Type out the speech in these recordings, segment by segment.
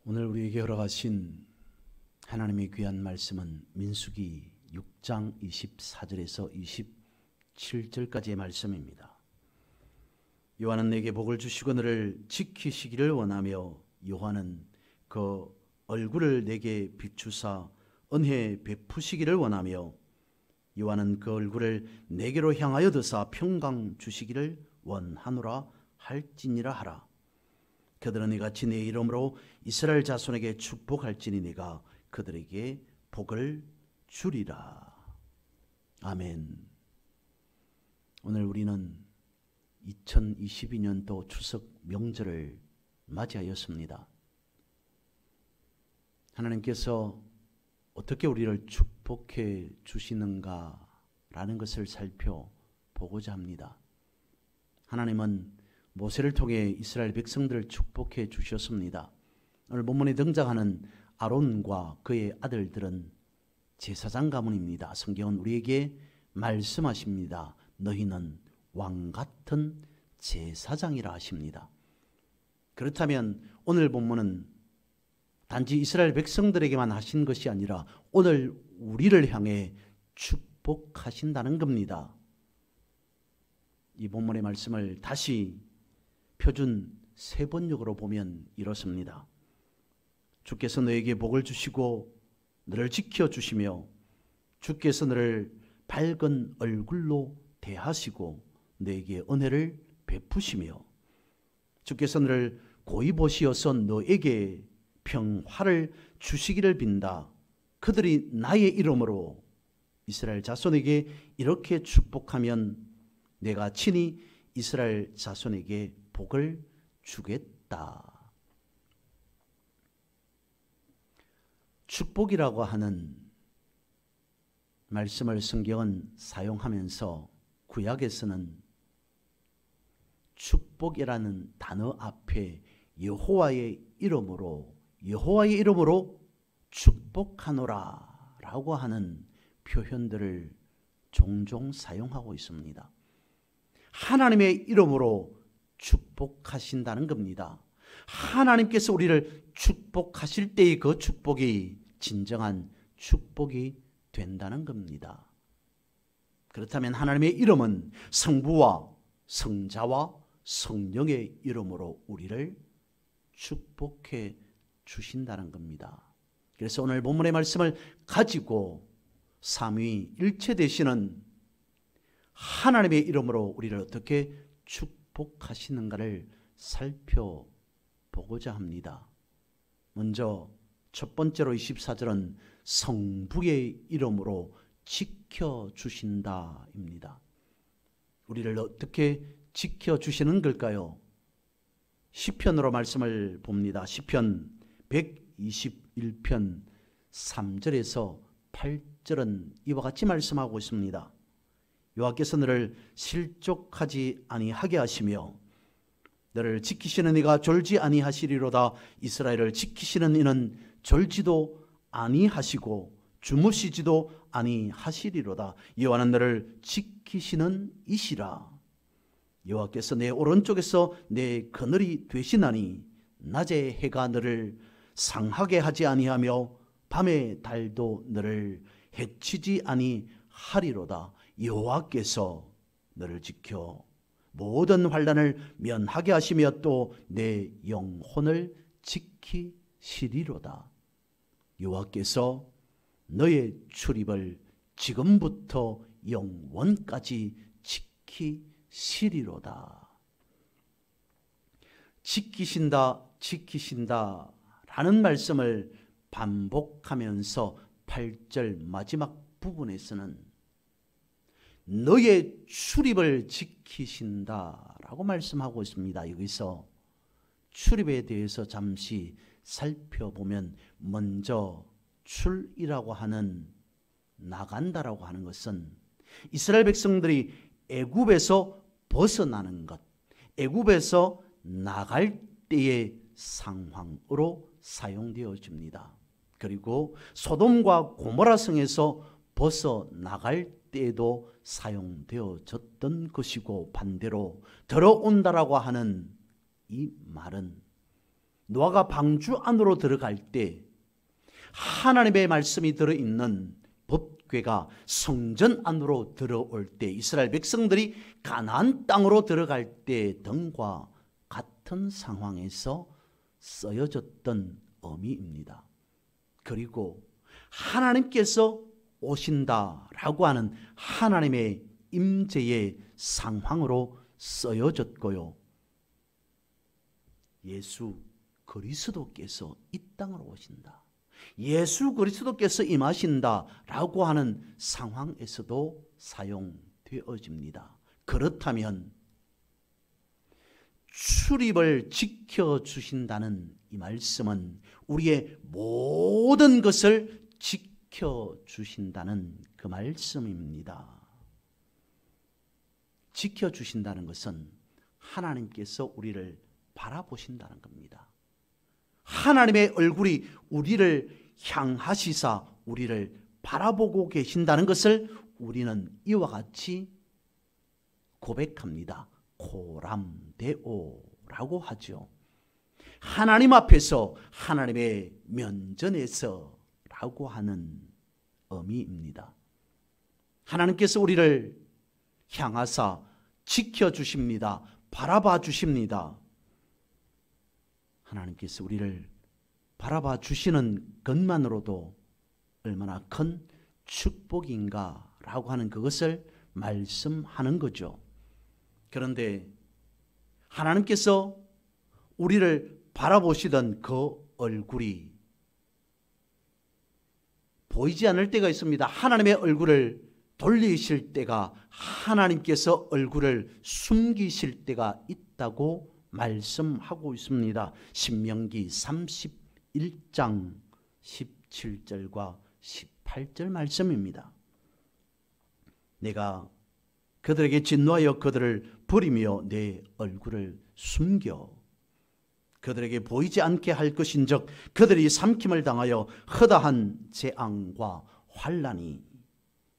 오늘 우리에게 허락하신 하나님의 귀한 말씀은 민수기 6장 24절에서 27절까지의 말씀입니다. 여호와는 내게 복을 주시고 너를 지키시기를 원하며 여호와는 그 얼굴을 내게 비추사 은혜 베푸시기를 원하며 여호와는 그 얼굴을 내게로 향하여 드사 평강 주시기를 원하노라 할지니라 하라. 그들은 이같이 내 이름으로 이스라엘 자손에게 축복할지니 내가 그들에게 복을 주리라. 아멘. 오늘 우리는 2022년도 추석 명절을 맞이하였습니다. 하나님께서 어떻게 우리를 축복해 주시는가라는 것을 살펴보고자 합니다. 하나님은 모세를 통해 이스라엘 백성들을 축복해 주셨습니다. 오늘 본문에 등장하는 아론과 그의 아들들은 제사장 가문입니다. 성경은 우리에게 말씀하십니다. 너희는 왕같은 제사장이라 하십니다. 그렇다면 오늘 본문은 단지 이스라엘 백성들에게만 하신 것이 아니라 오늘 우리를 향해 축복하신다는 겁니다. 이 본문의 말씀을 다시 표준 세번역으로 보면 이렇습니다. 주께서 너에게 복을 주시고 너를 지켜주시며 주께서 너를 밝은 얼굴로 대하시고 너에게 은혜를 베푸시며 주께서 너를 고이 보시어서 너에게 평화를 주시기를 빈다. 그들이 나의 이름으로 이스라엘 자손에게 이렇게 축복하면 내가 친히 이스라엘 자손에게 복을 주겠다. 축복이라고 하는 말씀을 성경은 사용하면서 구약에서는 축복이라는 단어 앞에 여호와의 이름으로 축복하노라 라고 하는 표현들을 종종 사용하고 있습니다. 하나님의 이름으로 축복하신다는 겁니다. 하나님께서 우리를 축복하실 때의 그 축복이 진정한 축복이 된다는 겁니다. 그렇다면 하나님의 이름은 성부와 성자와 성령의 이름으로 우리를 축복해 주신다는 겁니다. 그래서 오늘 본문의 말씀을 가지고 삼위일체 되시는 하나님의 이름으로 우리를 어떻게 축복하시는가를 살펴보고자 합니다. 먼저 첫 번째로 24절은 성부의 이름으로 지켜주신다입니다. 우리를 어떻게 지켜주시는 걸까요? 시편으로 말씀을 봅니다. 시편 121편 3절에서 8절은 이와 같이 말씀하고 있습니다. 여호와께서 너를 실족하지 아니하게 하시며 너를 지키시는 이가 졸지 아니하시리로다. 이스라엘을 지키시는 이는 졸지도 아니하시고 주무시지도 아니하시리로다. 여호와는 너를 지키시는 이시라. 여호와께서 내 오른쪽에서 내 그늘이 되시나니 낮에 해가 너를 상하게 하지 아니하며 밤에 달도 너를 해치지 아니하리로다. 여호와께서 너를 지켜 모든 환난을 면하게 하시며 또 내 영혼을 지키시리로다. 여호와께서 너의 출입을 지금부터 영원까지 지키시리로다. 지키신다 라는 말씀을 반복하면서 8절 마지막 부분에서는 너의 출입을 지키신다라고 말씀하고 있습니다. 여기서 출입에 대해서 잠시 살펴보면 먼저 출이라고 하는 나간다라고 하는 것은 이스라엘 백성들이 애굽에서 벗어나는 것, 애굽에서 나갈 때의 상황으로 사용되어집니다. 그리고 소돔과 고모라 성에서 벗어나갈 때에도 사용되어졌던 것이고 반대로 들어온다라고 하는 이 말은 노아가 방주 안으로 들어갈 때 하나님의 말씀이 들어있는 법궤가 성전 안으로 들어올 때 이스라엘 백성들이 가나안 땅으로 들어갈 때 등과 같은 상황에서 쓰여졌던 의미입니다. 그리고 하나님께서 오신다라고 하는 하나님의 임재의 상황으로 쓰여졌고요. 예수 그리스도께서 이 땅으로 오신다, 예수 그리스도께서 임하신다라고 하는 상황에서도 사용되어집니다. 그렇다면 출입을 지켜주신다는 이 말씀은 우리의 모든 것을 지켜주신다는 그 말씀입니다. 지켜주신다는 것은 하나님께서 우리를 바라보신다는 겁니다. 하나님의 얼굴이 우리를 향하시사 우리를 바라보고 계신다는 것을 우리는 이와 같이 고백합니다. 코람데오라고 하죠. 하나님 앞에서, 하나님의 면전에서 라고 하는 의미입니다. 하나님께서 우리를 향하사 지켜주십니다. 바라봐 주십니다. 하나님께서 우리를 바라봐 주시는 것만으로도 얼마나 큰 축복인가 라고 하는 그것을 말씀하는 거죠. 그런데 하나님께서 우리를 바라보시던 그 얼굴이 보이지 않을 때가 있습니다. 하나님의 얼굴을 돌리실 때가, 하나님께서 얼굴을 숨기실 때가 있다고 말씀하고 있습니다. 신명기 31장 17절과 18절 말씀입니다. 내가 그들에게 진노하여 그들을 버리며 내 얼굴을 숨겨 그들에게 보이지 않게 할 것인즉 그들이 삼킴을 당하여 허다한 재앙과 환난이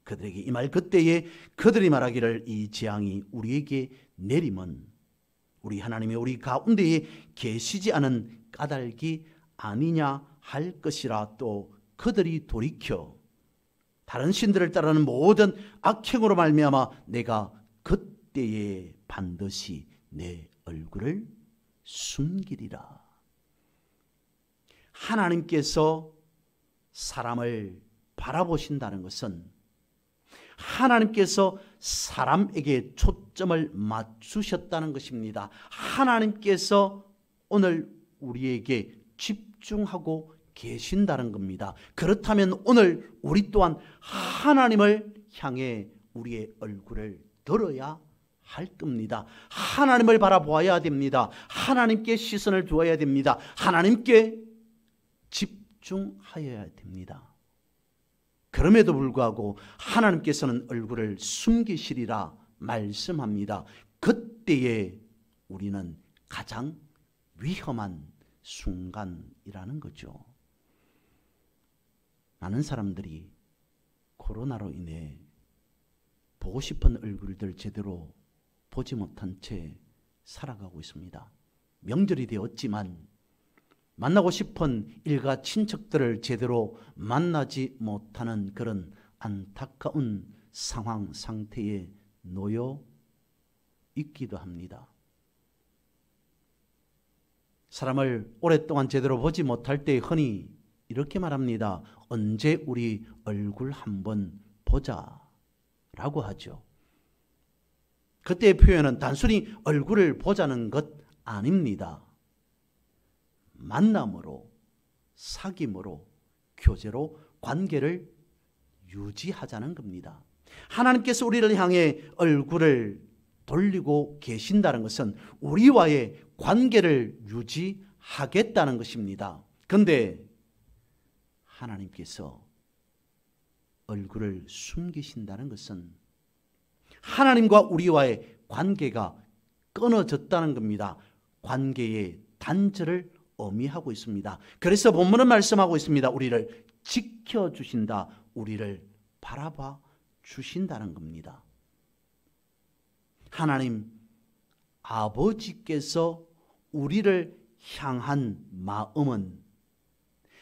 그들에게 임할 그때에 그들이 말하기를 이 재앙이 우리에게 내림은 우리 하나님이 우리 가운데에 계시지 않은 까닭이 아니냐 할 것이라. 또 그들이 돌이켜 다른 신들을 따르는 모든 악행으로 말미암아 내가 그때에 반드시 내 얼굴을 숨기리라. 하나님께서 사람을 바라보신다는 것은 하나님께서 사람에게 초점을 맞추셨다는 것입니다. 하나님께서 오늘 우리에게 집중하고 계신다는 겁니다. 그렇다면 오늘 우리 또한 하나님을 향해 우리의 얼굴을 들어야 할 겁니다. 하나님을 바라보아야 됩니다. 하나님께 시선을 두어야 됩니다. 하나님께 집중하여야 됩니다. 그럼에도 불구하고 하나님께서는 얼굴을 숨기시리라 말씀합니다. 그때에 우리는 가장 위험한 순간이라는 거죠. 많은 사람들이 코로나로 인해 보고 싶은 얼굴들 제대로 보지 못한 채 살아가고 있습니다. 명절이 되었지만 만나고 싶은 일가 친척들을 제대로 만나지 못하는 그런 안타까운 상황 상태에 놓여 있기도 합니다. 사람을 오랫동안 제대로 보지 못할 때 흔히 이렇게 말합니다. 언제 우리 얼굴 한번 보자 라고 하죠. 그때의 표현은 단순히 얼굴을 보자는 것 아닙니다. 만남으로, 사귐으로, 교제로 관계를 유지하자는 겁니다. 하나님께서 우리를 향해 얼굴을 돌리고 계신다는 것은 우리와의 관계를 유지하겠다는 것입니다. 그런데 하나님께서 얼굴을 숨기신다는 것은 하나님과 우리와의 관계가 끊어졌다는 겁니다. 관계의 단절을 의미하고 있습니다. 그래서 본문은 말씀하고 있습니다. 우리를 지켜주신다, 우리를 바라봐 주신다는 겁니다. 하나님 아버지께서 우리를 향한 마음은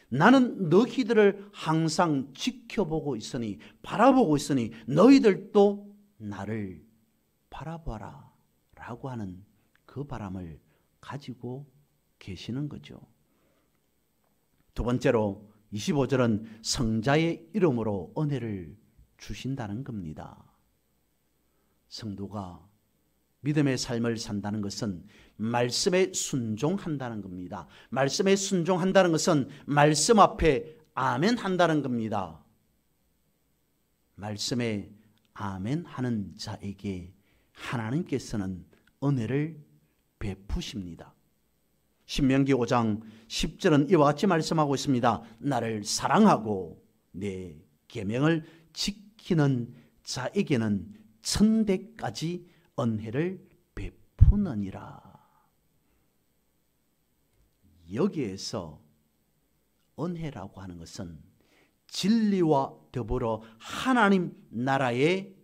나는 너희들을 항상 지켜보고 있으니, 바라보고 있으니 너희들도 나를 바라봐라 라고 하는 그 바람을 가지고 계시는 거죠. 두 번째로 25절은 성자의 이름으로 은혜를 주신다는 겁니다. 성도가 믿음의 삶을 산다는 것은 말씀에 순종한다는 겁니다. 말씀에 순종한다는 것은 말씀 앞에 아멘 한다는 겁니다. 말씀에 아멘 하는 자에게 하나님께서는 은혜를 베푸십니다. 신명기 5장 10절은 이와 같이 말씀하고 있습니다. 나를 사랑하고 내 계명을 지키는 자에게는 천대까지 은혜를 베푸느니라. 여기에서 은혜라고 하는 것은 진리와 더불어 하나님 나라의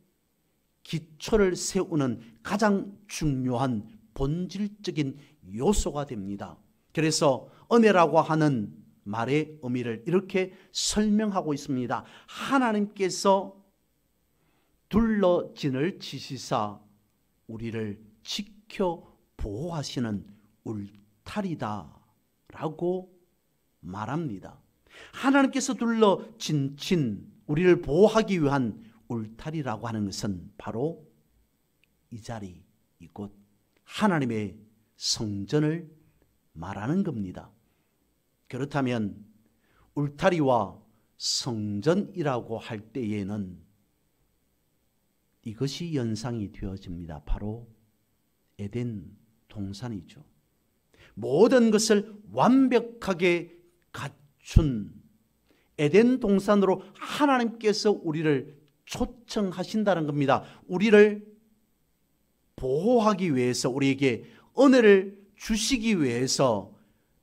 기초를 세우는 가장 중요한 본질적인 요소가 됩니다. 그래서 은혜라고 하는 말의 의미를 이렇게 설명하고 있습니다. 하나님께서 둘러진을 지시사 우리를 지켜 보호하시는 울타리다 라고 말합니다. 하나님께서 둘러진 우리를 보호하기 위한 울타리라고 하는 것은 바로 이 자리, 이곳 하나님의 성전을 말하는 겁니다. 그렇다면 울타리와 성전이라고 할 때에는 이것이 연상이 되어집니다. 바로 에덴 동산이죠. 모든 것을 완벽하게 갖춘 에덴 동산으로 하나님께서 우리를 초청하신다는 겁니다. 우리를 보호하기 위해서, 우리에게 은혜를 주시기 위해서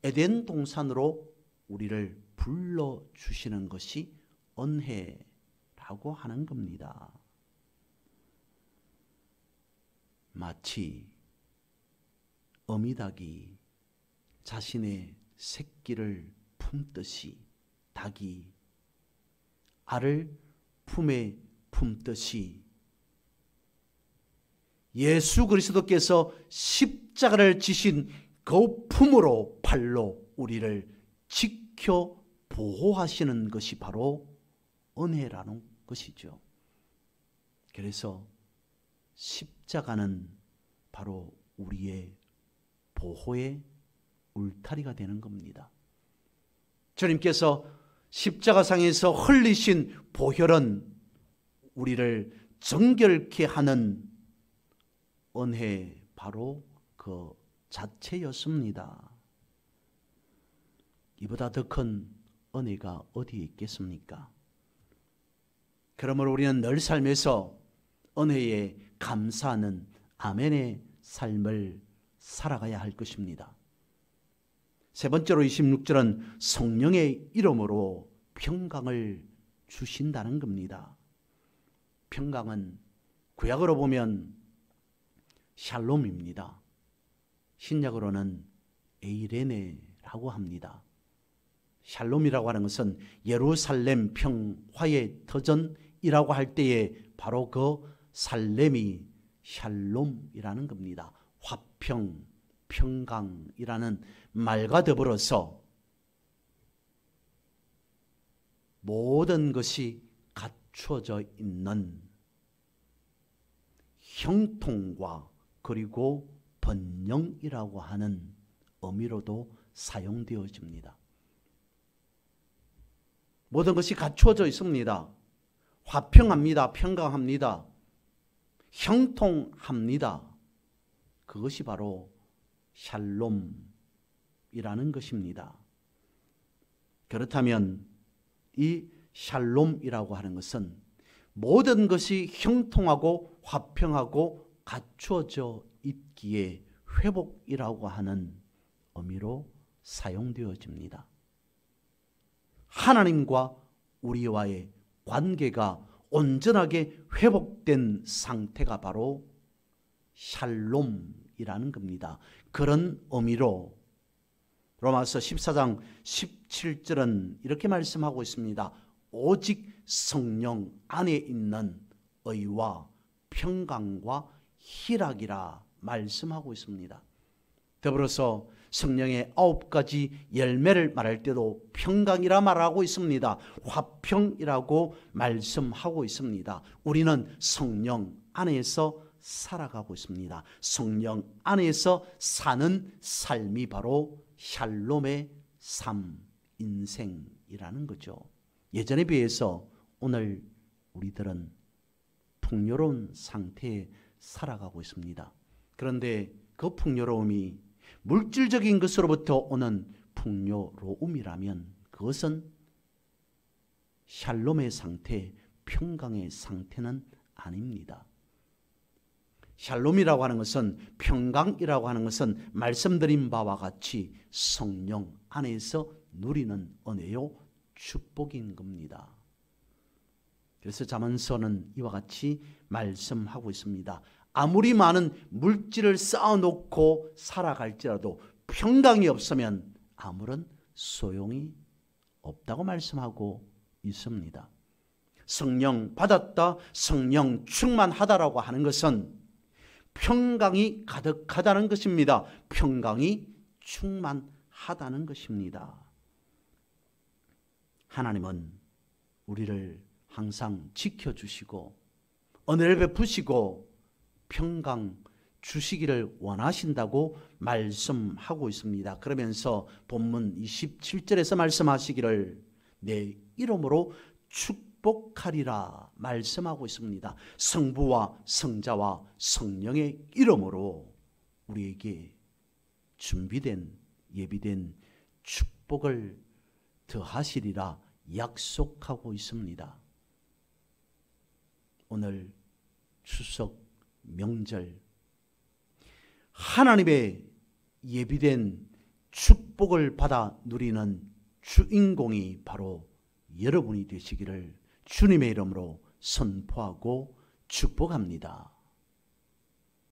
에덴 동산으로 우리를 불러주시는 것이 은혜라고 하는 겁니다. 마치 어미닭이 자신의 새끼를 품듯이, 닭이 알을 품에 품듯이 예수 그리스도께서 십자가를 지신 그 품으로 발로 우리를 지켜 보호하시는 것이 바로 은혜라는 것이죠. 그래서 십자가는 바로 우리의 보호의 울타리가 되는 겁니다. 주님께서 십자가상에서 흘리신 보혈은 우리를 정결케 하는 은혜, 바로 그 자체였습니다. 이보다 더 큰 은혜가 어디에 있겠습니까? 그러므로 우리는 늘 삶에서 은혜에 감사하는 아멘의 삶을 살아가야 할 것입니다. 세 번째로 26절은 성령의 이름으로 평강을 주신다는 겁니다. 평강은 구약으로 보면 샬롬입니다. 신약으로는 에이레네라고 합니다. 샬롬이라고 하는 것은 예루살렘 평화의 터전이라고 할 때에 바로 그 살렘이 샬롬이라는 겁니다. 화평, 평강이라는 말과 더불어서 모든 것이 갖춰져 있는 형통과 그리고 번영이라고 하는 의미로도 사용되어집니다. 모든 것이 갖추어져 있습니다. 화평합니다. 평강합니다. 형통합니다. 그것이 바로 샬롬이라는 것입니다. 그렇다면 이 샬롬이라고 하는 것은 모든 것이 형통하고 화평하고 갖추어져 있기에 회복이라고 하는 의미로 사용되어집니다. 하나님과 우리와의 관계가 온전하게 회복된 상태가 바로 샬롬이라는 겁니다. 그런 의미로 로마서 14장 17절은 이렇게 말씀하고 있습니다. 오직 성령 안에 있는 의와 평강과 희락이라 말씀하고 있습니다. 더불어서 성령의 9가지 열매를 말할 때도 평강이라 말하고 있습니다. 화평이라고 말씀하고 있습니다. 우리는 성령 안에서 살아가고 있습니다. 성령 안에서 사는 삶이 바로 샬롬의 삶, 인생이라는 거죠. 예전에 비해서 오늘 우리들은 풍요로운 상태에 살아가고 있습니다. 그런데 그 풍요로움이 물질적인 것으로부터 오는 풍요로움이라면 그것은 샬롬의 상태, 평강의 상태는 아닙니다. 샬롬이라고 하는 것은, 평강이라고 하는 것은 말씀드린 바와 같이 성령 안에서 누리는 은혜요 축복인 겁니다. 그래서 잠언서는 이와 같이 말씀하고 있습니다. 아무리 많은 물질을 쌓아놓고 살아갈지라도 평강이 없으면 아무런 소용이 없다고 말씀하고 있습니다. 성령 받았다, 성령 충만하다라고 하는 것은 평강이 가득하다는 것입니다. 평강이 충만하다는 것입니다. 하나님은 우리를 항상 지켜주시고 은혜를 베푸시고 평강 주시기를 원하신다고 말씀하고 있습니다. 그러면서 본문 27절에서 말씀하시기를 내 이름으로 축복하리라 말씀하고 있습니다. 성부와 성자와 성령의 이름으로 우리에게 준비된 예비된 축복을 더하시리라 약속하고 있습니다. 오늘 추석 명절 하나님의 예비된 축복을 받아 누리는 주인공이 바로 여러분이 되시기를 주님의 이름으로 선포하고 축복합니다.